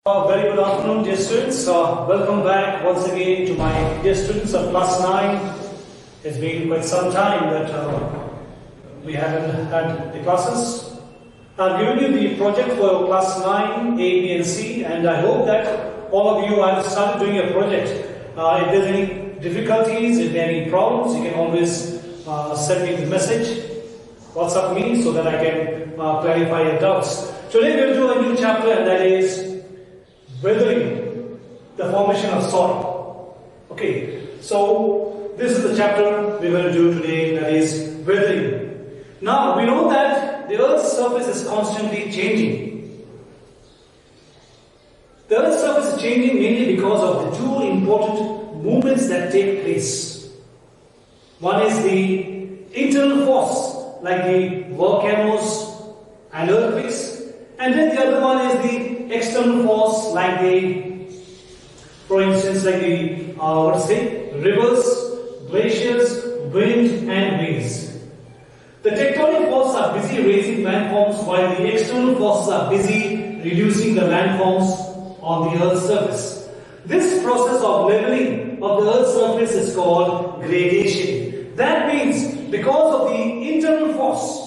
Very good afternoon, dear students. Welcome back once again to my dear students of class 9. It's been quite some time that we haven't had the classes. I've given you the project for class 9, A, B and C, and I hope that all of you have started doing a project. If there's any difficulties, if there are any problems, you can always send me the message, WhatsApp me, so that I can clarify your doubts. Today we'll do a new chapter, and that is weathering, the formation of soil. Okay, so this is the chapter we're going to do today, that is weathering. Now we know that the Earth's surface is constantly changing. The Earth's surface is changing mainly because of the two important movements that take place. One is the internal force, like the volcanoes and earthquakes, and then the other one is the external force, like for instance, like rivers, glaciers, wind and waves. The tectonic forces are busy raising landforms, while the external forces are busy reducing the landforms on the Earth's surface. This process of leveling of the Earth's surface is called gradation. That means because of the internal force,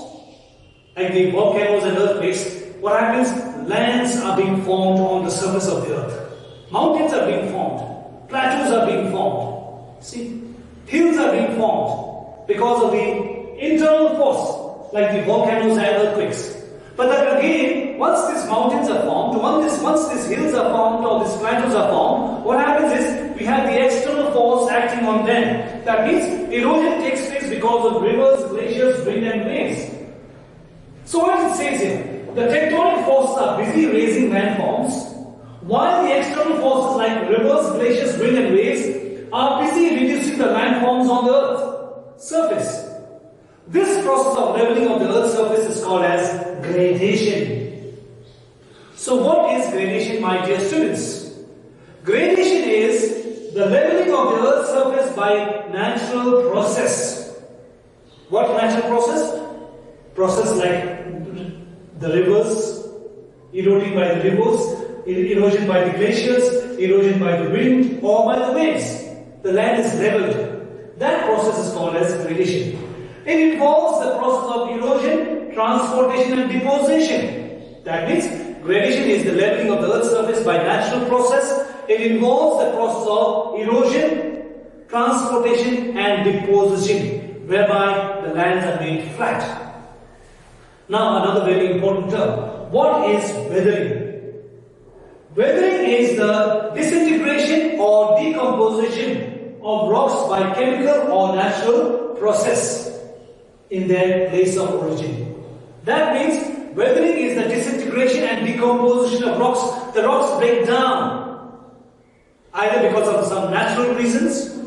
like the volcanoes and earthquakes, what happens? Lands are being formed on the surface of the earth. Mountains are being formed. Plateaus are being formed. See? Hills are being formed because of the internal force, like the volcanoes and earthquakes. But then again, once these mountains are formed, once these hills are formed or these plateaus are formed, what happens is we have the external force acting on them. That means erosion takes place because of rivers, glaciers, wind and waves. So what it says here? The tectonic forces are busy raising landforms, while the external forces like rivers, glaciers, wind and waves are busy reducing the landforms on the Earth's surface. This process of leveling of the Earth's surface is called as gradation. So what is gradation, my dear students? Gradation is the leveling of the Earth's surface by natural process. What natural process? Process like the rivers, eroding by the rivers, erosion by the glaciers, erosion by the wind or by the waves. The land is leveled. That process is called as gradation. It involves the process of erosion, transportation and deposition. That means gradation is the leveling of the Earth's surface by natural process. It involves the process of erosion, transportation and deposition, whereby the lands are made flat. Now another very important term. What is weathering? Weathering is the disintegration or decomposition of rocks by chemical or natural process in their place of origin. That means weathering is the disintegration and decomposition of rocks. The rocks break down either because of some natural reasons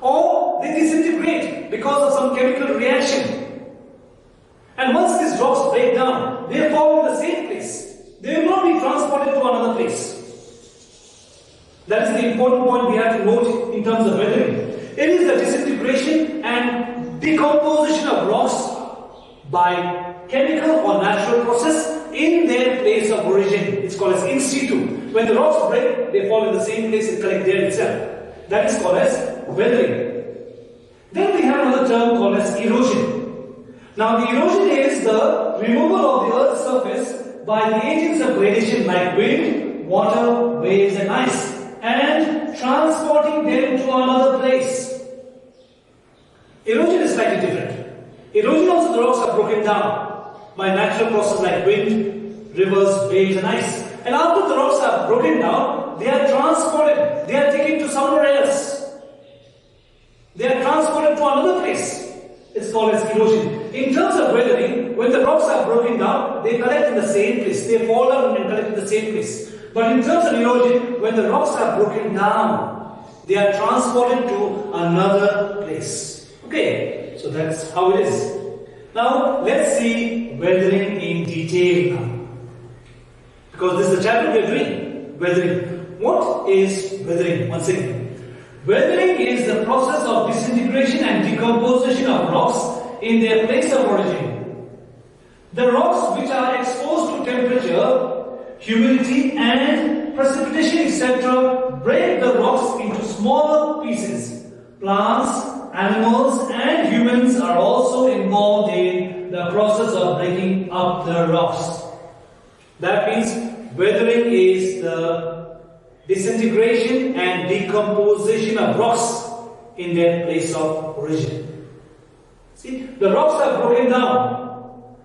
or they disintegrate because of some chemical reaction. And once these rocks break down, they fall in the same place. They will not be transported to another place. That is the important point we have to note in terms of weathering. It is the disintegration and decomposition of rocks by chemical or natural process in their place of origin. It's called as in situ. When the rocks break, they fall in the same place and collect there itself. That is called as weathering. Then we have another term called as erosion. Now the erosion is the removal of the Earth's surface by the agents of gradation like wind, water, waves and ice, and transporting them to another place. Erosion is slightly different. Erosion also, the rocks are broken down by natural processes like wind, rivers, waves and ice. And after the rocks are broken down, they are transported, they are taken to somewhere else. They are transported to another place. It's called as erosion. In terms of weathering, when the rocks are broken down, they collect in the same place. They fall down and collect in the same place. But in terms of erosion, when the rocks are broken down, they are transported to another place. Okay, so that's how it is. Now, let's see weathering in detail now. Because this is the chapter we are doing, weathering. What is weathering? Once again. Weathering is the process of disintegration and decomposition of rocks in their place of origin. The rocks which are exposed to temperature, humidity and precipitation, etc., break the rocks into smaller pieces. Plants, animals, and humans are also involved in the process of breaking up the rocks. That means weathering is the disintegration and decomposition of rocks in their place of origin. See, the rocks are broken down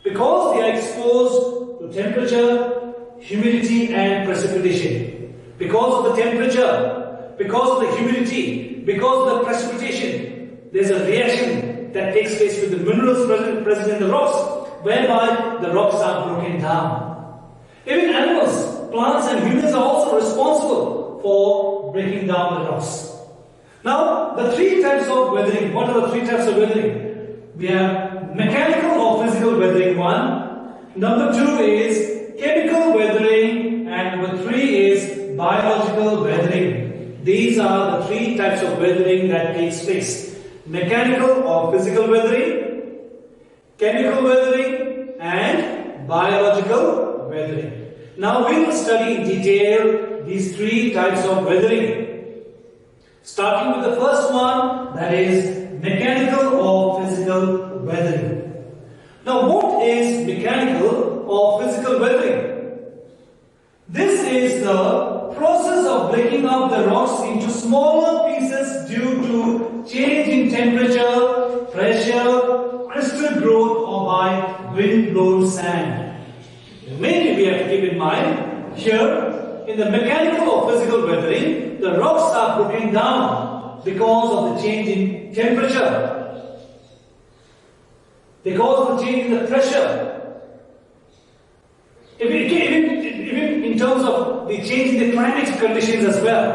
because they are exposed to temperature, humidity, and precipitation. Because of the temperature, because of the humidity, because of the precipitation, there's a reaction that takes place with the minerals present in the rocks, whereby the rocks are broken down. Even animals, plants, and humans are also responsible for breaking down the rocks. Now, the three types of weathering. What are the three types of weathering? We have mechanical or physical weathering, one. Number two is chemical weathering, and number three is biological weathering. These are the three types of weathering that takes place. Mechanical or physical weathering, chemical weathering, and biological weathering. Now we will study in detail these three types of weathering. Starting with the first one, that is mechanical or physical weathering. Now what is mechanical or physical weathering? This is the process of breaking up the rocks into smaller pieces due to change in temperature, pressure, crystal growth, or by wind-blown sand. Mainly we have to keep in mind here, in the mechanical or physical weathering, the rocks are broken down because of the change in temperature, because of the change in the pressure, even in terms of the change in the climatic conditions as well,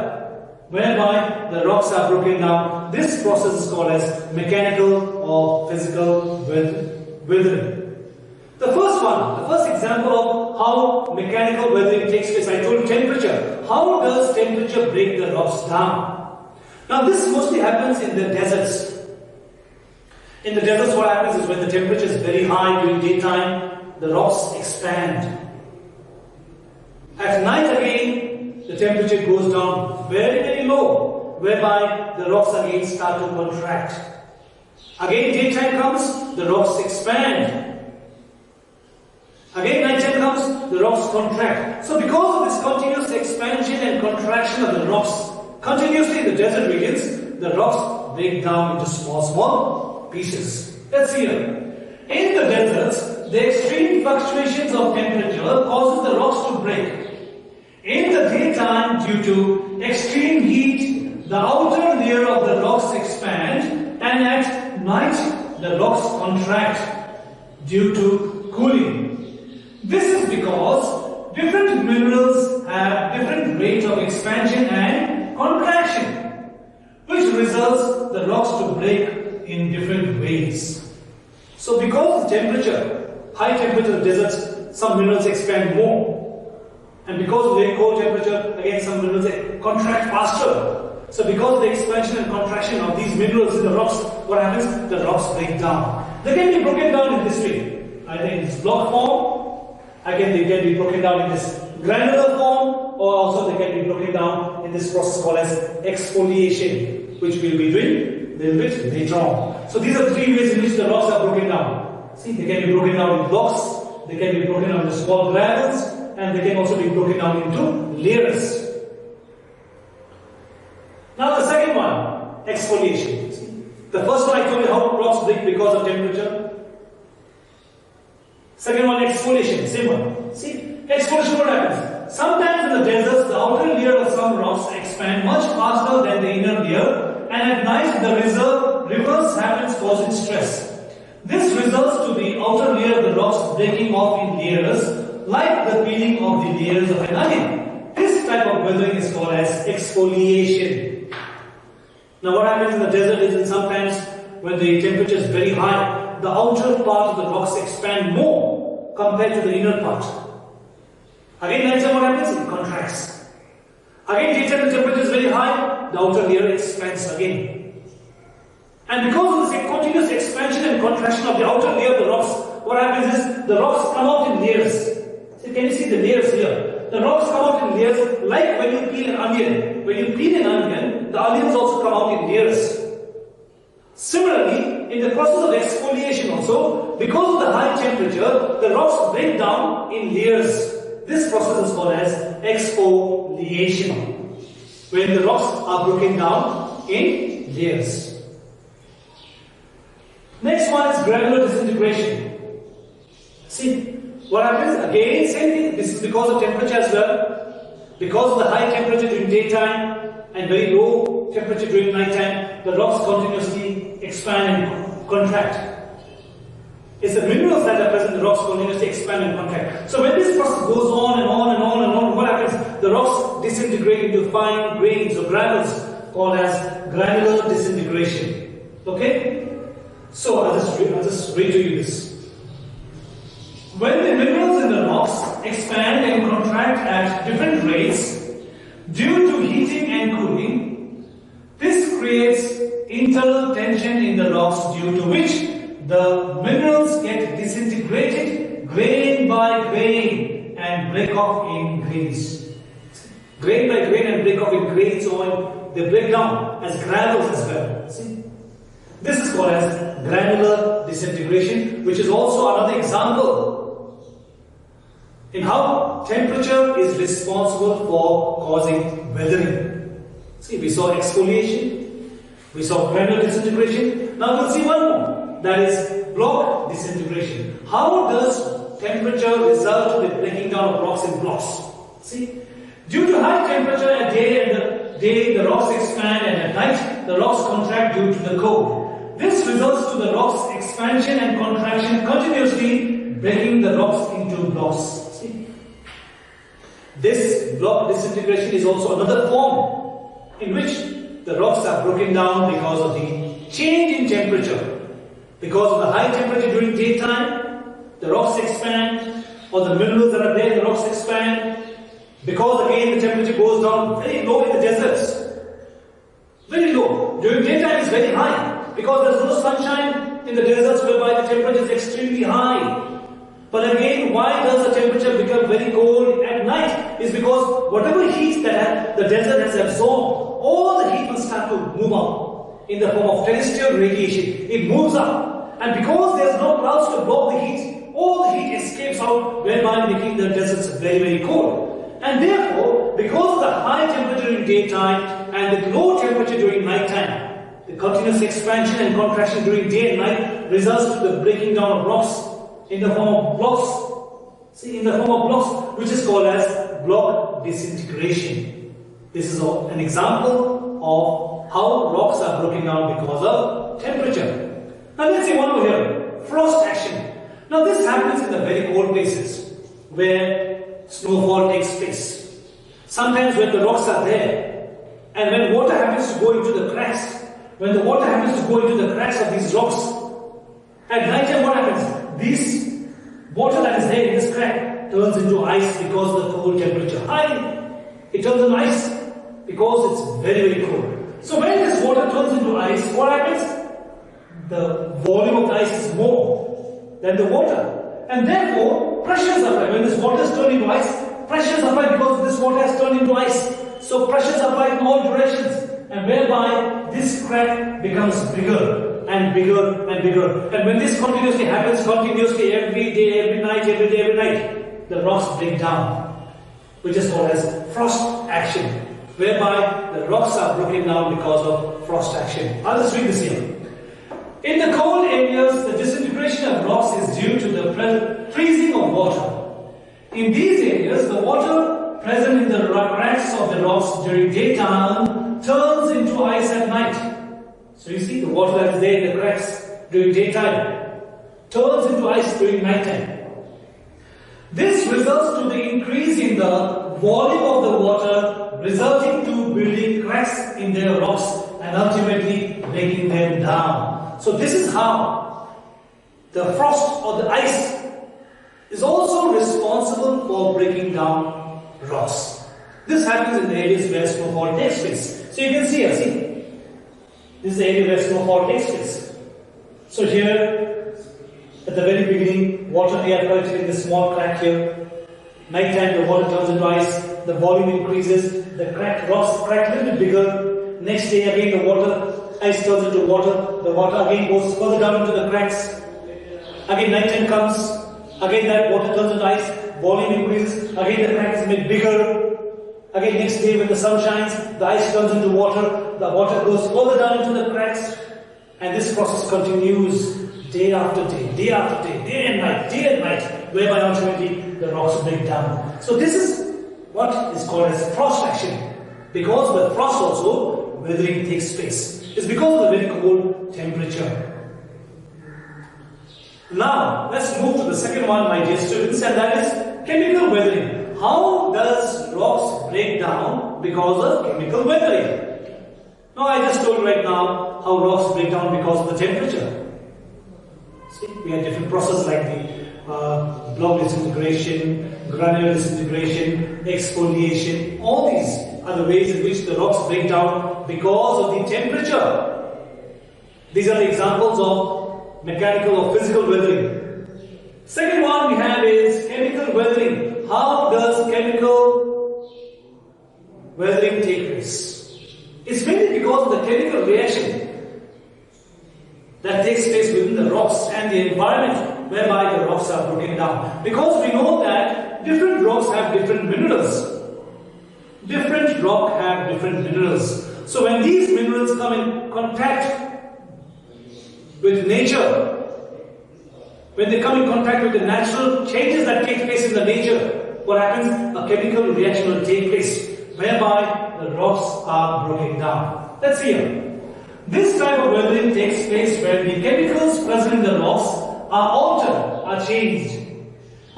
whereby the rocks are broken down. This process is called as mechanical or physical weathering. The first example of how mechanical weathering takes place, I told you temperature. How does temperature break the rocks down? Now this mostly happens in the deserts. In the deserts what happens is when the temperature is very high during daytime, the rocks expand. At night again, the temperature goes down very, very low, whereby the rocks again start to contract. Again daytime comes, the rocks expand. Again nighttime comes, the rocks contract. So because of this continuous expansion and contraction of the rocks, continuously in the desert regions, the rocks break down into small pieces. Let's see here. In the deserts, the extreme fluctuations of temperature causes the rocks to break. In the daytime, due to extreme heat, the outer layer of the rocks expand, and at night, the rocks contract due to cooling. This is because different minerals have different rates of expansion and contraction, which results the rocks to break in different ways. So because of the temperature, high temperature of deserts, some minerals expand more. And because of very cold temperature, again some minerals contract faster. So because of the expansion and contraction of these minerals in the rocks, what happens? The rocks break down. They can be broken down in this way, either in this block form, again they can be broken down in this granular form, or also they can be broken down in this process called as exfoliation, which we'll be doing a little bit later on. So these are the three ways in which the rocks are broken down. See, they can be broken down in blocks, they can be broken down into small granules, and they can also be broken down into layers. Now the second one, exfoliation. See, the first one I told you how rocks break because of temperature. Second one, exfoliation, same one. See, exfoliation, what happens? Sometimes in the deserts, the outer layer of some rocks expand much faster than the inner layer, and at night the reverse happens, causing stress. This results to the outer layer of the rocks breaking off in layers, like the peeling of the layers of an onion. This type of weathering is called as exfoliation. Now what happens in the desert is that sometimes when the temperature is very high, the outer part of the rocks expand more compared to the inner part. Again, nighttime what happens? It contracts. Again, daytime the temperature is very high, the outer layer expands again. And because of this continuous expansion and contraction of the outer layer of the rocks, what happens is the rocks come out in layers. So can you see the layers here? the rocks come out in layers like when you peel an onion. When you peel an onion, the onions also come out in layers. Similarly, in the process of exfoliation also, because of the high temperature, the rocks break down in layers. This process is called as exfoliation, when the rocks are broken down in layers. Next one is granular disintegration. See, what happens? Again, same thing. This is because of temperature as well. Because of the high temperature during daytime and very low temperature during nighttime, the rocks continuously expand and contract. It's the minerals that are present in the rocks continuously expand and contract. So when this process goes on and on and on and on, what happens? The rocks disintegrate into fine grains or granules called as granular disintegration. Okay? So I'll just read to you this. When the minerals in the rocks expand and contract at different rates due to heating and cooling, this creates internal tension in the rocks, due to which the minerals get disintegrated grain by grain and break off in grains. Grain by grain and break off in grains, or they break down as granules as well. See? This is called as granular disintegration, which is also another example in how temperature is responsible for causing weathering. See, we saw exfoliation, we saw granular disintegration. Now we'll see one more, that is block disintegration. How does temperature result with breaking down of rocks in blocks? See, due to high temperature at day, the rocks expand, and at night the rocks contract due to the cold. This results to the rocks expansion and contraction continuously, breaking the rocks into blocks. See? This block disintegration is also another form in which the rocks are broken down because of the change in temperature. Because of the high temperature during daytime, the rocks expand, or the minerals that are there, the rocks expand. Because again the temperature goes down very low in the deserts. Very low. During daytime it's very high. Because there's no sunshine in the deserts, whereby the temperature is extremely high. But again, why does the temperature become very cold at night? Is because whatever heat that the desert has absorbed, all the heat will start to move up in the form of terrestrial radiation. It moves up. And because there's no clouds to block the heat, all the heat escapes out, thereby making the deserts very, very cold. And therefore, because of the high temperature during daytime and the low temperature during nighttime, the continuous expansion and contraction during day and night results to the breaking down of rocks in the form of blocks. See, in the form of blocks, which is called as block disintegration. This is an example of how rocks are broken down because of temperature. Now let's see one over here. Frost action. Now this happens in the very cold places where snowfall takes place. Sometimes when the rocks are there, and when water happens to go into the cracks, when the water happens to go into the cracks of these rocks, at night time what happens? This water that is there in this crack turns into ice because of the cold temperature. It turns into ice because it's very, very cold. So when this water turns into ice, what happens? The volume of the ice is more than the water. And therefore, pressures apply. When this water is turned into ice, pressures apply because this water has turned into ice. So pressures apply in all directions. And whereby this crack becomes bigger and bigger and bigger. And when this continuously happens, continuously every day, every night, every day, every night, the rocks break down, which is called as frost action, whereby the rocks are broken down because of frost action. I'll just read this here. In the cold areas, the disintegration of rocks is due to the freezing of water. In these areas, the water present in the cracks of the rocks during daytime turns into ice at night. So you see, the water that is there in the cracks during daytime turns into ice during nighttime. This results to the increase in the volume of the water, resulting to building cracks in their rocks and ultimately breaking them down. So this is how the frost or the ice is also responsible for breaking down rocks. This happens in the areas where snowfall takes place. So you can see here, see, this is the area where snowfall takes place. So here, at the very beginning, water may have collected in this small crack here. Night time the water turns into ice, the volume increases, the rocks crack a little bit bigger. Next day again the ice turns into water, the water again goes further down into the cracks. Again night time comes, again that water turns into ice, volume increases, again the crack is made bigger. Again next day when the sun shines, the ice turns into water, the water goes further down into the cracks, and this process continues day after day, day after day, day and night, whereby ultimately the rocks break down. So this is what is called as frost action. Because with frost also, weathering takes place. It's because of the very cold temperature. Now, let's move to the second one, my dear students, and that is chemical weathering. How does rocks break down because of chemical weathering? Now, I just told right now how rocks break down because of the temperature. See, we have different processes like the block disintegration, granular disintegration, exfoliation. All these are the ways in which the rocks break down because of the temperature. These are the examples of mechanical or physical weathering. Second one we have is chemical weathering. How does chemical weathering take place? It's mainly because of the chemical reaction that takes place within the rocks and the environment whereby the rocks are broken down. Because we know that different rocks have different minerals. Different rock have different minerals. So when these minerals come in contact with nature, when they come in contact with the natural changes that take place in the nature, what happens? A chemical reaction will take place whereby the rocks are broken down. Let's see here. This type of weathering takes place when the chemicals present in the rocks are altered, are changed.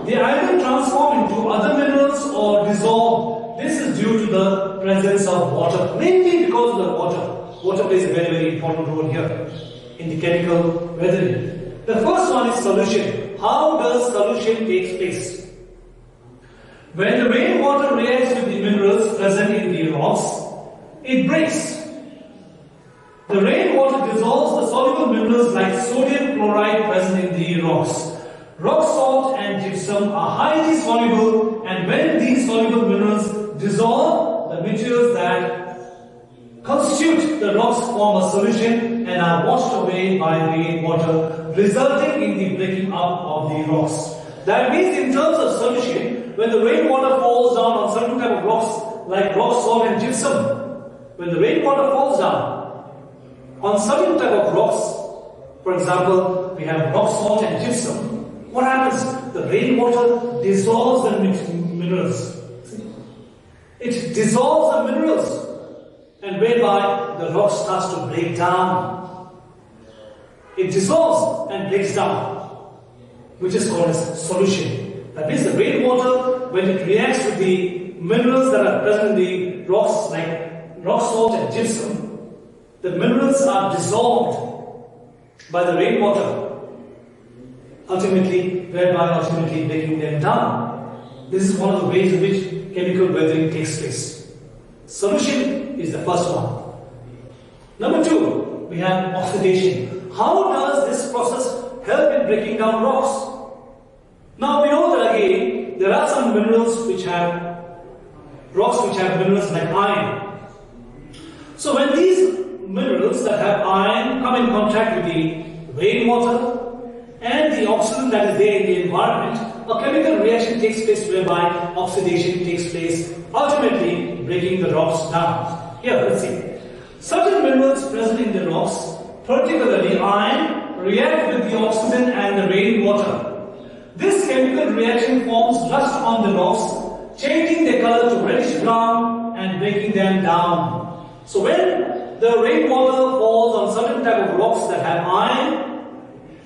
They either transform into other minerals or dissolve. This is due to the presence of water, mainly because of the water. Water plays a very, very important role here in the chemical weathering. The first one is solution. How does solution take place? When the rainwater reacts with the minerals present in the rocks, it breaks. The rainwater dissolves the soluble minerals like sodium chloride present in the rocks. Rock salt and gypsum are highly soluble, and when these soluble minerals dissolve, the materials that constitute the rocks form a solution and are washed away by rainwater, resulting in the breaking up of the rocks. That means in terms of solution, when the rainwater falls down on certain type of rocks like rock salt and gypsum, when the rainwater falls down on certain type of rocks, for example, we have rock salt and gypsum, what happens? The rainwater dissolves the minerals. It dissolves the minerals, and whereby the rock starts to break down. It dissolves and breaks down, which is called as solution. That means the rainwater, when it reacts with the minerals that are present in the rocks like rock salt and gypsum, the minerals are dissolved by the rainwater, ultimately breaking them down. This is one of the ways in which chemical weathering takes place. Solution is the first one. Number two, we have oxidation. How does this process help in breaking down rocks? Now we know that again, there are some minerals which have minerals like iron. So when these minerals that have iron come in contact with the rainwater and the oxygen that is there in the environment, a chemical reaction takes place whereby oxidation takes place, ultimately breaking the rocks down. Here, let's see. Certain minerals present in the rocks, particularly iron, react with the oxygen and the rainwater. This chemical reaction forms rust on the rocks, changing their color to reddish brown and breaking them down. So when the rainwater falls on certain type of rocks that have iron,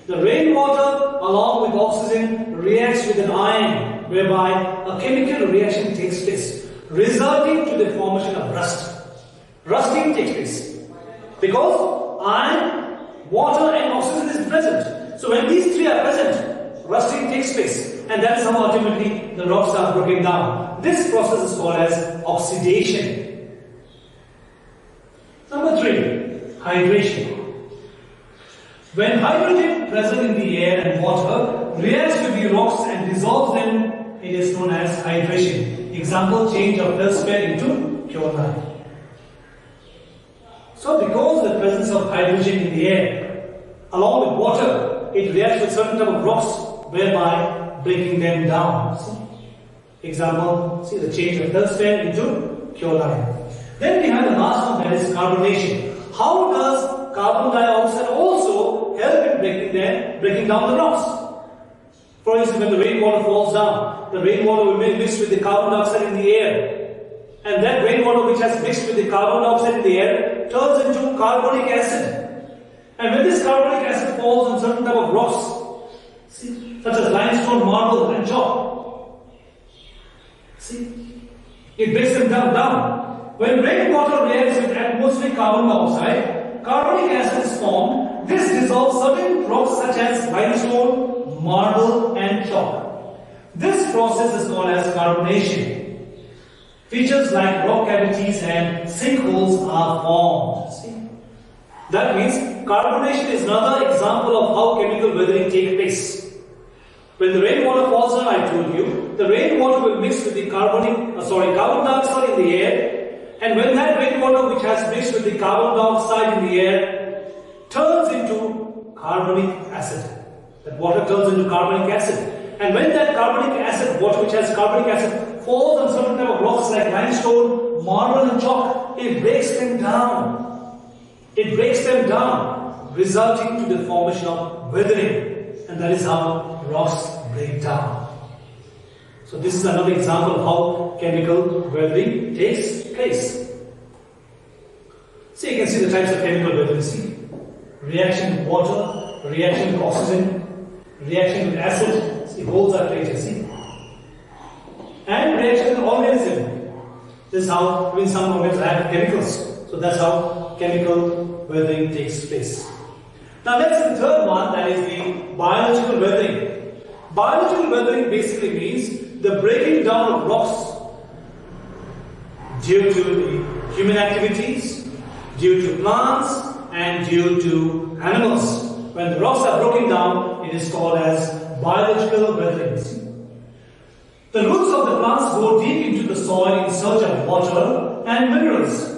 the rainwater along with oxygen reacts with an iron, whereby a chemical reaction takes place, resulting to the formation of rust. Rusting takes place because iron, water and oxygen is present. So when these three are present, rusting takes place, and that is how ultimately the rocks are broken down. This process is called as oxidation. Number three, hydration. When hydrogen present in the air and water reacts with the rocks and dissolves them it is known as hydration. Example, change of feldspar into pure lime. So because of the presence of hydrogen in the air, along with water, it reacts with certain type of rocks, whereby breaking them down. See? Example, see the change of feldspar into pure lime. Then we have the last one, that is carbonation. How does carbon dioxide also help in breaking down the rocks? For instance, when the rainwater falls down, the rainwater will be mixed with the carbon dioxide in the air. And that rainwater which has mixed with the carbon dioxide in the air turns into carbonic acid. And when this carbonic acid falls on certain type of rocks, see, such as limestone, marble and chalk, see, it breaks them down. When rainwater reacts with atmospheric carbon dioxide, carbonic acid is formed. This dissolves certain rocks such as limestone, marble and chalk. This process is known as carbonation. Features like rock cavities and sinkholes are formed. See? That means carbonation is another example of how chemical weathering takes place. When the rainwater falls down, I told you, the rainwater will mix with the carbon dioxide in the air. And when that rainwater which has mixed with the carbon dioxide in the air turns into carbonic acid. That water turns into carbonic acid. And when that carbonic acid, water which has carbonic acid, falls on certain type of rocks like limestone, marble and chalk, it breaks them down. It breaks them down, resulting to the formation of weathering. And that is how rocks break down. So this is another example of how chemical weathering takes place. So you can see the types of chemical weathering. See, reaction with water, reaction with oxygen, reaction with acid. See, holes are created. See, and reaction with organism. This is how when some organisms have chemicals. So that's how chemical weathering takes place. Now let's see the third one, that is the biological weathering. Biological weathering basically means the breaking down of rocks due to the human activities, due to plants and due to animals. When the rocks are broken down, it is called as biological weathering. The roots of the plants go deep into the soil in search of water and minerals.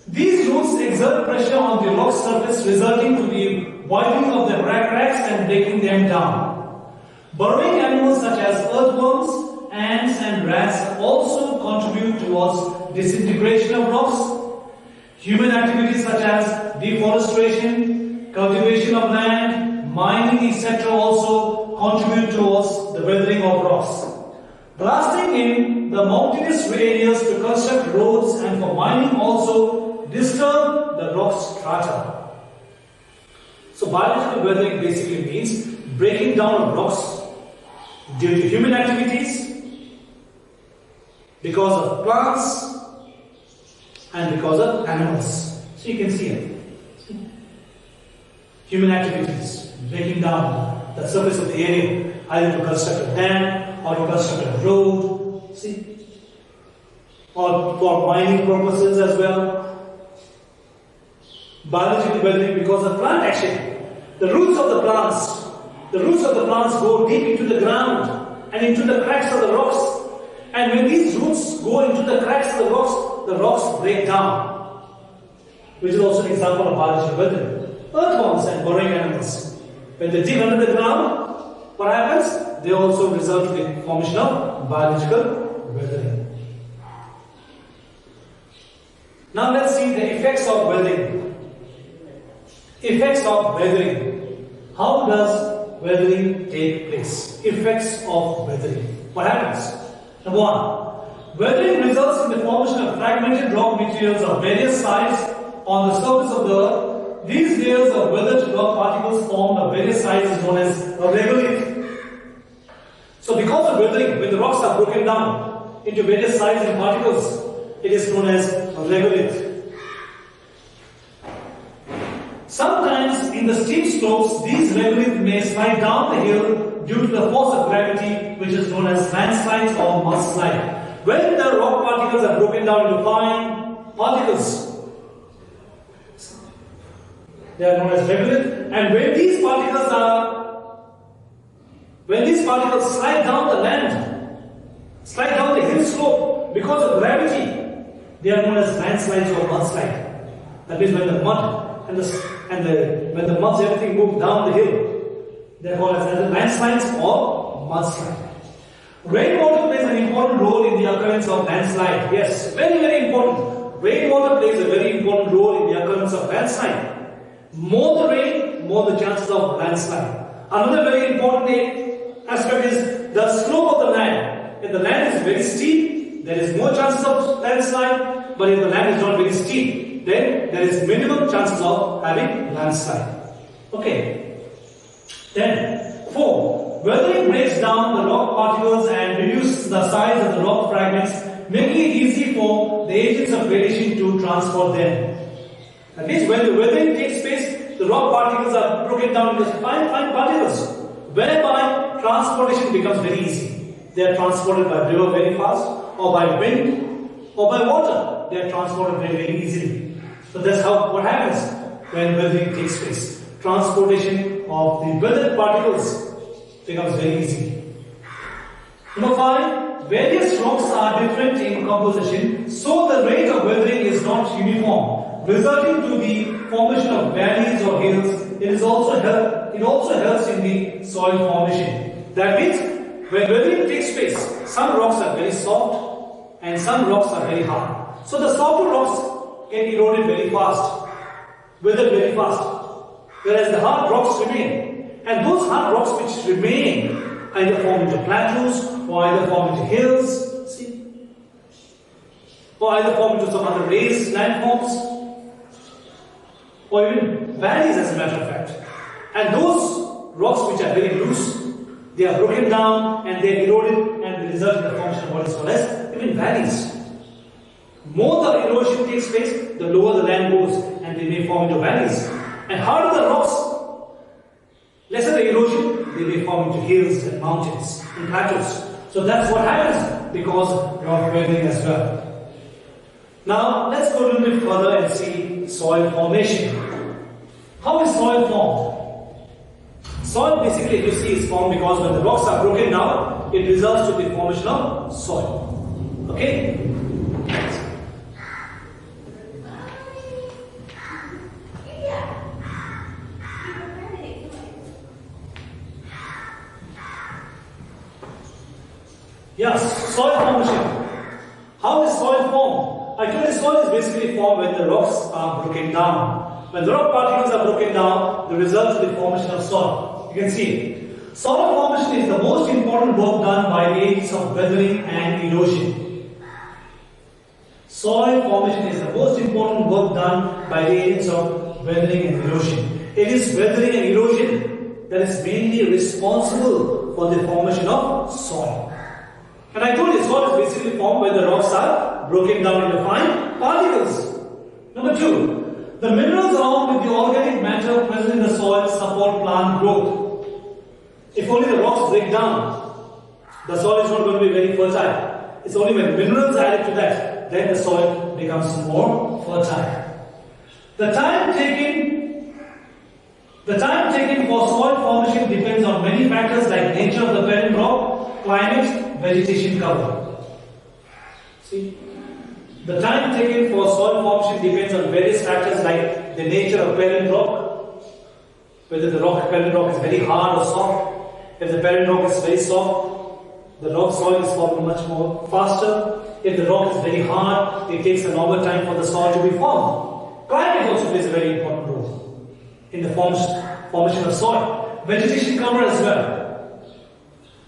These roots exert pressure on the rock surface, resulting to the widening of the cracks and breaking them down. Burrowing animals such as earthworms, ants and rats also contribute towards disintegration of rocks. Human activities such as deforestation, cultivation of land, mining, etc. also contribute towards the weathering of rocks. Blasting in the mountainous areas to construct roads and for mining also disturb the rock strata. So biological weathering basically means breaking down of rocks due to human activities, because of plants and because of animals. So you can see it. Human activities, breaking down the surface of the area, either to construct a dam or to construct a road, see, or for mining purposes as well. Biological weathering because of plant action. The roots of the plants go deep into the ground and into the cracks of the rocks. And when these roots go into the cracks of the rocks break down, which is also an example of biological weathering. Earthworms and burrowing animals, when they dig under the ground, what happens? They also result in the formation of biological weathering. Now let's see the effects of weathering. Effects of weathering. How does weathering take place? Effects of weathering. What happens? Number one, weathering results in the formation of fragmented rock materials of various sizes on the surface of the earth. These layers of weathered rock particles formed of various sizes known as a regolith. So because of weathering, when the rocks are broken down into various sizes and particles, it is known as a regolith. Sometimes in the steep slopes, these regoliths may slide down the hill due to the force of gravity, which is known as landslides or mudslide. When the rock particles are broken down into fine particles, they are known as regolith. And when these particles slide down the land, slide down the hill slope because of gravity. They are known as landslides or mudslide. That means when the mud when the muds everything move down the hill, they are called as landslides or mudslide. Rainwater plays an important role in the occurrence of landslide. Yes, very, very important. Rainwater plays a very important role in the occurrence of landslide. More the rain, more the chances of landslide. Another very important aspect is the slope of the land. If the land is very steep, there is more chances of landslide. But if the land is not very steep, then there is minimum chances of having landslide. Okay. Then 4. Weathering breaks down the rock particles and reduces the size of the rock fragments, making it easy for the agents of gradation to transport them. That means when the weathering takes place, the rock particles are broken down into fine particles, whereby transportation becomes very easy. They are transported by river very fast, or by wind, or by water. They are transported very, very easily. So that's what happens when weathering takes place. Transportation of the weathered particles becomes very easy. Number 5, various rocks are different in composition, so the rate of weathering is not uniform, resulting to the formation of valleys or hills. It also helps in the soil formation. That means when weathering takes place, some rocks are very soft and some rocks are very hard. So the softer rocks get eroded very fast, weathered very fast, whereas the hard rocks remain. And those hard rocks which remain either form into plateaus or either form into hills, see? Or either form into some other raised landforms or even valleys, as a matter of fact. And those rocks which are very loose, they are broken down and they are eroded and they result in the formation of what is called as even valleys. More the erosion takes place, the lower the land goes and they may form into valleys. And harder the rocks, lesser the erosion, they may form into hills and mountains and plateaus. So that's what happens because of rock weathering as well. Now let's go a little bit further and see soil formation. How is soil formed? Soil basically, if you see, is formed because when the rocks are broken down, it results to the formation of soil. Okay? Yes, soil formation. How is soil formed? I told you soil is basically formed when the rocks are broken down. When the rock particles are broken down, the result is the formation of soil. You can see it. Soil formation is the most important work done by the agents of weathering and erosion. Soil formation is the most important work done by the agents of weathering and erosion. It is weathering and erosion that is mainly responsible for the formation of soil. And I told you, soil is basically formed when the rocks are broken down into fine particles. Number 2, the minerals along with the organic matter present in the soil support plant growth. If only the rocks break down, the soil is not going to be very fertile. It's only when minerals are added to that, then the soil becomes more fertile. The time taken for soil formation depends on many factors like nature of the parent rock, climate, vegetation cover. See, the time taken for soil formation depends on various factors like the nature of parent rock, whether the parent rock is very hard or soft. If the parent rock is very soft, the rock soil is formed much more faster. If the rock is very hard, it takes a longer time for the soil to be formed. Climate also plays a very important role in the formation of soil. Vegetation cover as well.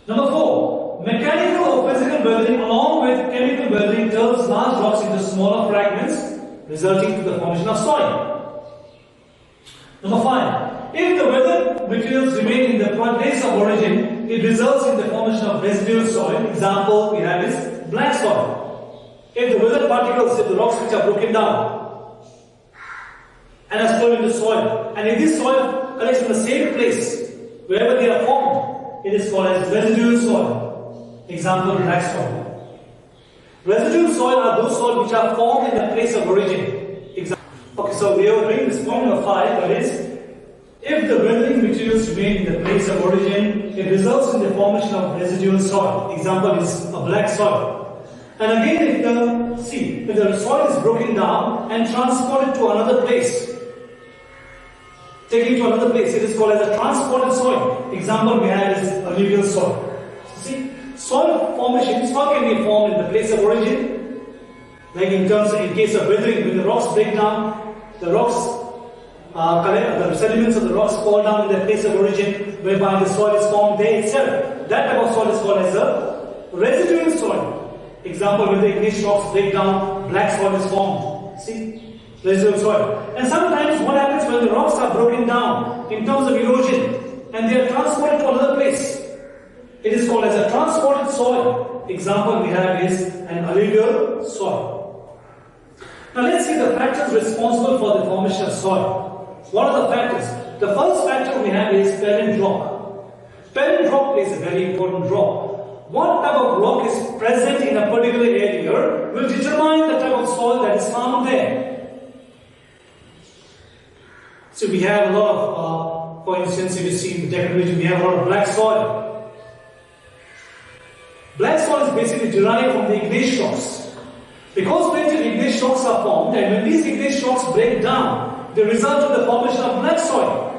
Number 4, mechanical or physical weathering along with chemical weathering turns large rocks into smaller fragments, resulting to the formation of soil. Number 5, if the weathered materials remain in the place of origin, it results in the formation of residual soil. Example we have is black soil. If the weathered particles, if the rocks which are broken down and are stored into soil, and if this soil collects in the same place wherever they are formed, it is called as residual soil. Example, black soil. Residual soil are those soil which are formed in the place of origin. Okay, so we are doing this point number 5, that is, If the weathering materials remain in the place of origin, it results in the formation of residual soil. Example is a black soil. And again, if the soil is broken down and transported to another place, taken to another place, it is called as a transported soil. Example we have is alluvial soil. See, soil formation, soil can be formed in the place of origin, like in case of weathering, when the rocks break down, the sediments of the rocks fall down in their place of origin, whereby the soil is formed there itself. That type of soil is called as a residual soil. Example, when the igneous rocks break down, black soil is formed. See? Residual soil. And sometimes what happens when the rocks are broken down in terms of erosion and they are transported to another place, it is called as a transported soil. Example we have is an alluvial soil. Now let's see the factors responsible for the formation of soil. What are the factors? The first factor we have is parent rock. Parent rock plays a very important role. What type of rock is present in a particular area will determine the type of soil that is found there. So we have a lot of, for instance, if you see in the Deccan region, we have a lot of black soil. Black soil is basically derived from the igneous rocks. Because plenty of igneous rocks are formed, and when these igneous rocks break down, they result in the formation of black soil.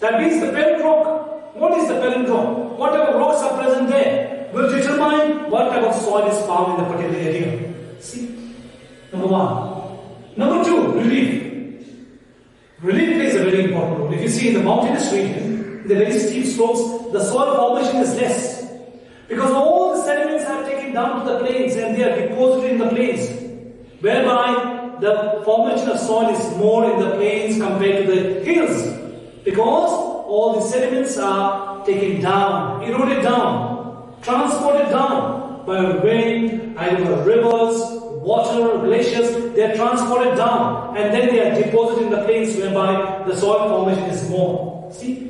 That means the parent rock. What is the parent rock? What type of rocks are present there will determine what type of soil is found in the particular area. See? Number one. Number two, relief. Relief plays a very important role. If you see in the mountainous region, in the very steep slopes, the soil formation is less. Because all the sediments are taken down to the plains and they are deposited in the plains. Whereby the formation of soil is more in the plains compared to the hills. Because all the sediments are taken down, eroded down, transported down by wind, either by rivers, water, glaciers, they are transported down and then they are deposited in the plains whereby the soil formation is more. See?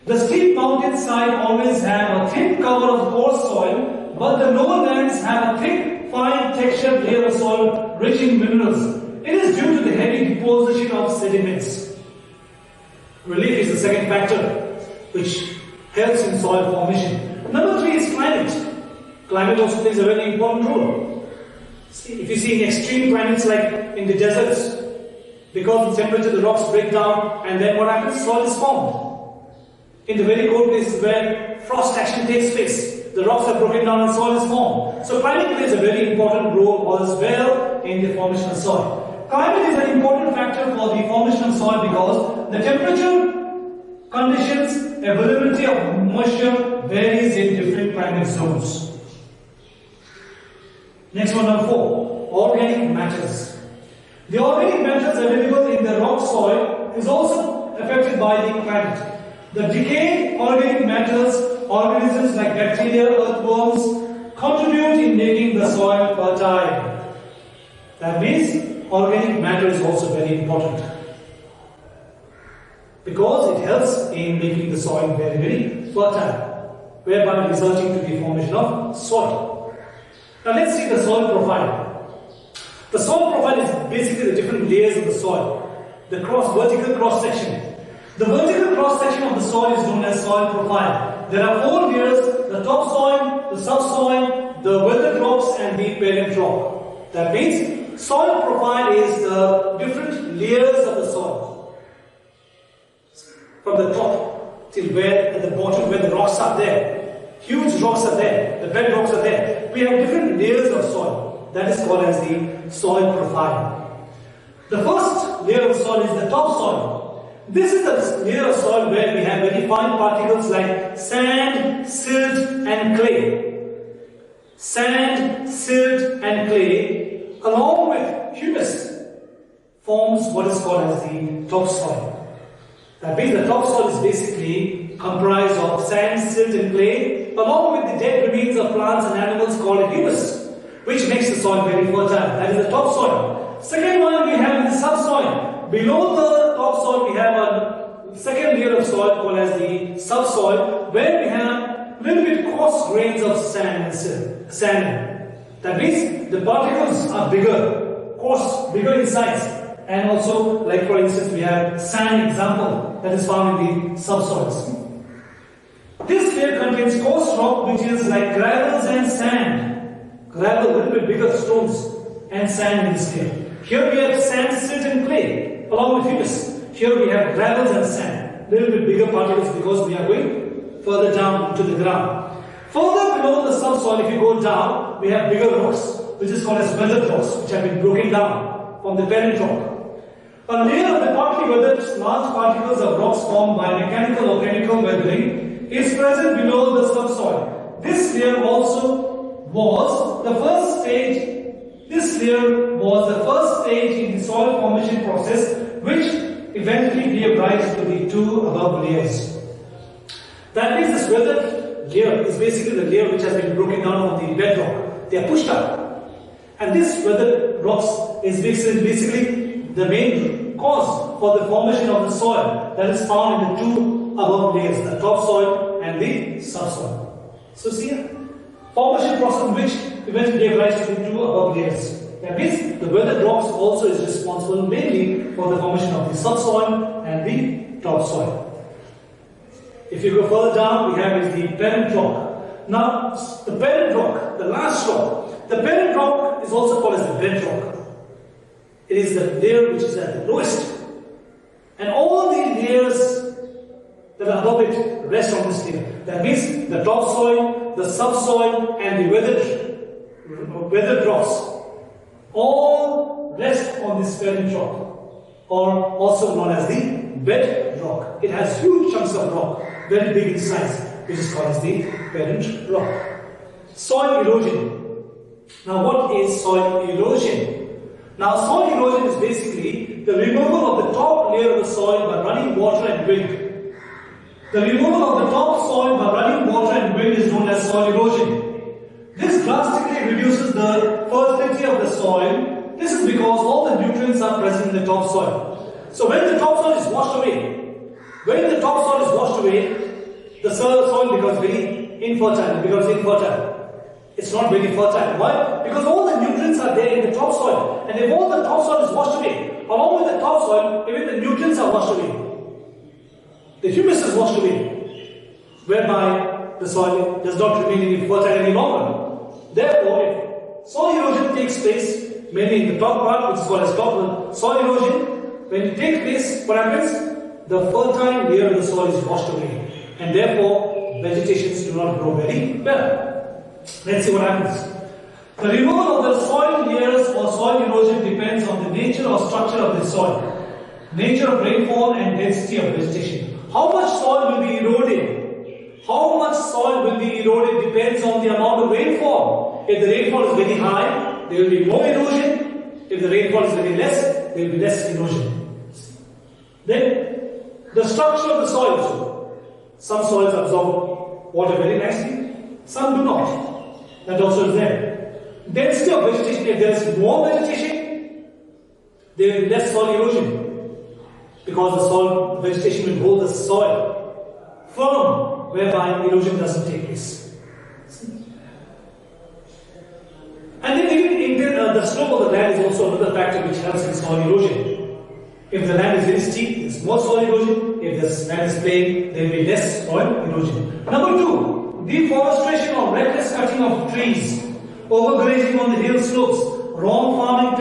The steep mountainside always have a thin cover of coarse soil, but the lower lands have a thick, fine textured layer of soil rich in minerals. It is due to the heavy deposition of sediments. Relief is the second factor which helps in soil formation. Number three is climate. Climate also plays a very important role. See, if you see in extreme climates like in the deserts, because of temperature the rocks break down and then what happens? Soil is formed. In the very cold places where frost action takes place, the rocks are broken down and soil is formed. So climate plays a very important role as well in the formation of soil. Climate is an important factor for the formation of soil because the temperature, conditions, availability of moisture varies in different climate zones. Next one, number 4, organic matters. The organic matters available in the rock soil is also affected by the climate. The decayed organic matters, organisms like bacteria, earthworms, contribute in making the soil fertile. That means organic matter is also very important because it helps in making the soil very, very fertile, whereby resulting to the formation of soil. Now let's see the soil profile. The soil profile is basically the different layers of the soil, the vertical cross section. The vertical cross section of the soil is known as soil profile. There are 4 layers: the topsoil, the subsoil, the weathered rocks, and the parent rock. That means soil profile is the different layers of the soil. From the top till where at the bottom where the rocks are there. Huge rocks are there, the bed rocks are there. We have different layers of soil. That is called as the soil profile. The first layer of soil is the topsoil. This is the layer of soil where we have very fine particles like sand, silt, and clay. Sand, silt, and clay, along with humus, forms what is called as the topsoil. That means the topsoil is basically comprised of sand, silt, and clay, along with the dead remains of plants and animals called humus, which makes the soil very fertile. That is the topsoil. Second one we have the subsoil. Below the topsoil we have a second layer of soil called as the subsoil, where we have little bit coarse grains of sand and sand. That means the particles are bigger in size. And also, like for instance, we have sand example that is found in the subsoils. This layer contains coarse rock which is like gravels and sand. Gravel, a little bit bigger stones, and sand in this layer. Here we have sand, silt and clay along with humus. Here we have gravels and sand, little bit bigger particles because we are going further down into the ground. Further below the subsoil, if you go down, we have bigger rocks, which is called as weathered rocks, which have been broken down from the parent rock. A layer of the partly weathered large particles of rocks formed by mechanical or chemical weathering is present below the subsoil. This layer also was the first stage. This layer was the first stage in the soil formation process, which eventually gave rise to the two above layers. That means this weathered layer is basically the layer which has been broken down from the bedrock. They are pushed up. And this weathered rocks is basically the main cause for the formation of the soil that is found in the two above layers, the topsoil and the subsoil. So see here, formation process which eventually gave rise to the two above layers. That means the weathered rocks also is responsible mainly for the formation of the subsoil and the topsoil. If you go further down, we have is the parent rock. Now, the parent rock, the last rock, the parent rock is also called as the bedrock. It is the layer which is at the lowest. And all the layers that are above it rest on this layer. That means the topsoil, the subsoil, and the weathered rocks all rest on this parent rock, or also known as the bedrock. It has huge chunks of rock, very big in size, which is called as the parent rock. Soil erosion. Now, what is soil erosion? Now, soil erosion is basically the removal of the top layer of the soil by running water and wind. The removal of the top soil by running water and wind is known as soil erosion. This drastically reduces the fertility of the soil. This is because all the nutrients are present in the topsoil. So when the topsoil is washed away, the soil becomes very infertile. It's not very fertile. Why? Because all the nutrients are there in the topsoil. And if all the topsoil is washed away, along with the topsoil, even the nutrients are washed away. The humus is washed away, whereby the soil does not remain fertile any longer. Therefore, if soil erosion takes place, mainly in the top part, which is called as top soil erosion, when it takes place, what happens? The fertile layer of the soil is washed away, and therefore vegetations do not grow very well. Let's see what happens. The removal of the soil layers or soil erosion depends on the nature or structure of the soil, nature of rainfall and density of vegetation. How much soil will be eroded? How much soil will be eroded depends on the amount of rainfall. If the rainfall is very high, there will be more erosion. If the rainfall is very less, there will be less erosion. Then, the structure of the soil. Some soils absorb water very nicely, some do not. That also is there. Density of vegetation. If there is more vegetation, there will be less soil erosion, because the vegetation will hold the soil firm, whereby erosion doesn't take place. And then even the slope of the land is also another factor which helps in soil erosion. If the land is very steep, there is more soil erosion. If the land is plain, there will be less soil erosion. Number 2, deforestation or reckless cutting of trees, overgrazing on the hill slopes, wrong farming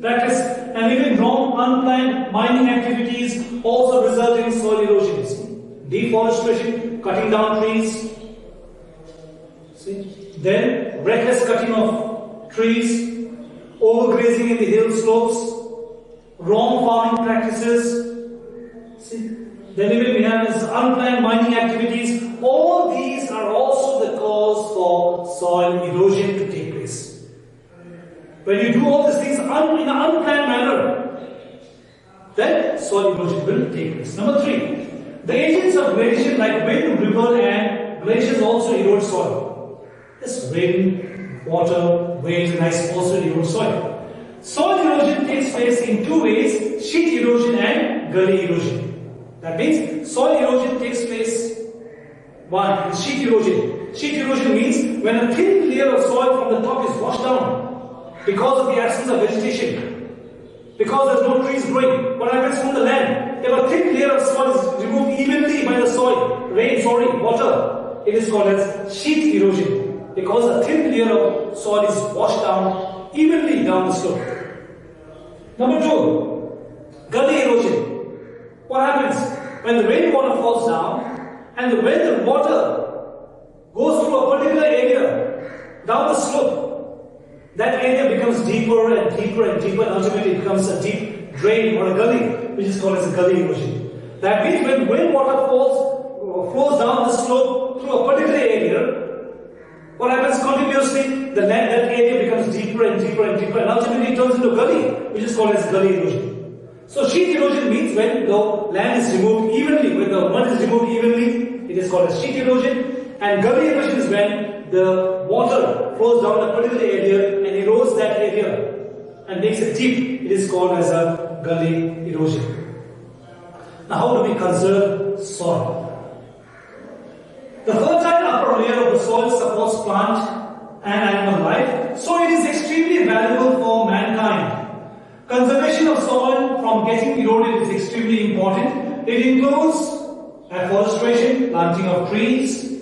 practice, and even wrong unplanned mining activities also result in soil erosions. Deforestation, cutting down trees. Then reckless cutting of trees, overgrazing in the hill slopes, wrong farming practices. Then even we have this unplanned mining activities. All these are also the cause for soil erosion to take place. When you do all these things in an unplanned manner, then soil erosion will take place. Number 3. The agents of gradation like wind, river and glaciers also erode soil. This rain, water, waves and ice also erode soil. Soil erosion takes place in 2 ways, sheet erosion and gully erosion. That means soil erosion takes place, 1 is sheet erosion. Sheet erosion means when a thin layer of soil from the top is washed down because of the absence of vegetation. because there's no trees growing. What happens from the land? If a thin layer of soil is removed evenly by the water, it is called as sheet erosion, because a thin layer of soil is washed down evenly down the slope. Number 2, gully erosion. What happens when the rainwater falls down and when the water goes through a particular area down the slope? That area becomes deeper and deeper and deeper, and ultimately it becomes a deep drain or a gully, which is called as a gully erosion. That means when rainwater flows down the slope through a particular area, what happens continuously? That area becomes deeper and deeper and deeper, and ultimately it turns into a gully, which is called as gully erosion. So sheet erosion means when the land is removed evenly, when the mud is removed evenly, it is called as sheet erosion. And gully erosion is when the water flows down a particular area and erodes that area and makes it deep. It is called as a gully erosion. Now, how do we conserve soil? The fertile upper layer of the soil supports plant and animal life, so it is extremely valuable for mankind. Conservation of soil from getting eroded is extremely important. It includes afforestation, planting of trees,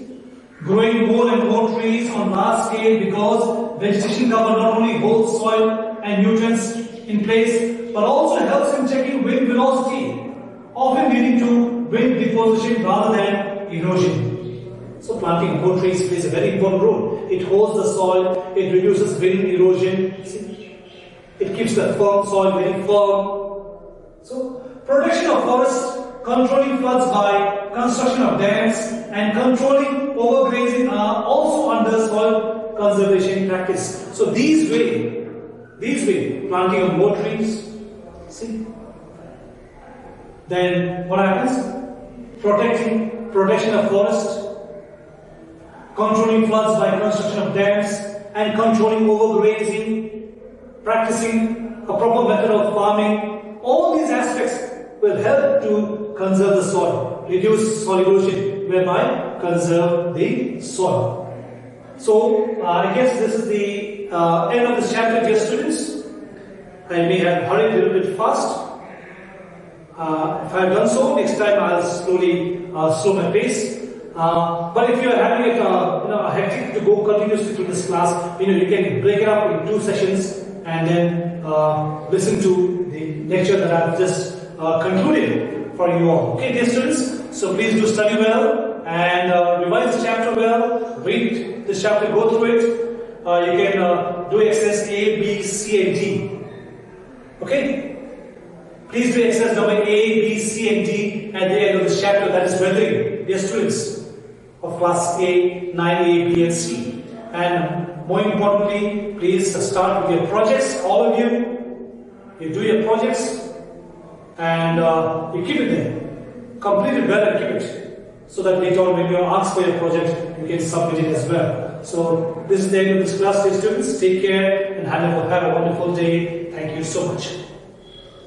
growing more and more trees on large scale, because vegetation cover not only holds soil and nutrients in place but also helps in checking wind velocity, often leading to wind deposition rather than erosion. So planting more trees plays a very important role. It holds the soil, it reduces wind erosion, it keeps the soil very firm. So protection of forests, controlling floods by construction of dams, and controlling overgrazing are also under soil conservation practice. So these way, planting of more trees, see. Then what happens? Protection of forest, controlling floods by construction of dams, and controlling overgrazing, practicing a proper method of farming. All these aspects will help to conserve the soil, reduce soil erosion, whereby conserve the soil. So, I guess this is the end of this chapter, dear students. I may have hurried a little bit fast. If I have done so, next time I'll slowly slow my pace. But if you are having it, hectic to go continuously through this class, you can break it up in 2 sessions and then listen to the lecture that I've just concluded for you all. Okay, dear students, so please do study well and revise the chapter well, read this chapter, go through it. You can do exercise A, B, C and D. Okay? Please do exercise number A, B, C and D at the end of this chapter, that is weathering, dear students of class A, 9A, B and C. And more importantly, please start with your projects, all of you. You do your projects and you keep it there. Complete it well and keep it, so that later on when you are asked for your project, you can submit it as well. So this is the end of this class, dear students. Take care and have a wonderful day. Thank you so much.